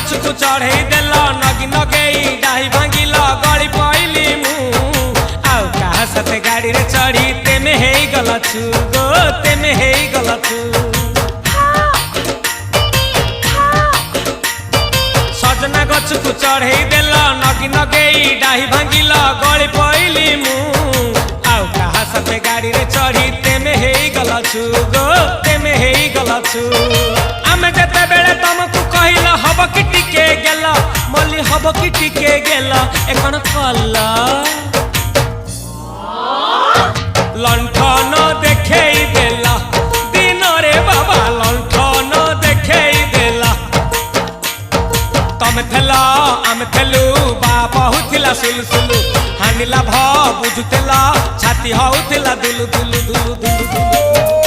गछकु चढ़े देल नगी नगेई डाही भांगिल गली पइली मु आउ कहा साथे गाड़ी रे चढ़ी तेमे हेई गला छु गो तेमे हेई गला छु सजना गछकु चढ़े देल नगी नगेई डाही भांगिल गली पइली मु आउ कहा साथे गाड़ी रे चढ़ी तेमे हेई गला छु गो तेमे हेई गला छु आमे जते बेले तुमको कहिल हब कि टिके गेल मल्ली हब कि टिके गेल एखन कल्ला लंठन देखेई देला दिन रे बाबा लंठन देखेई देला तमे थेला आमे थेलु बाबा हुथिला सुलसुलु हानिला भ बुझुतेला छाती हउथिला दुलु दुलु दुलु दुलु दुलु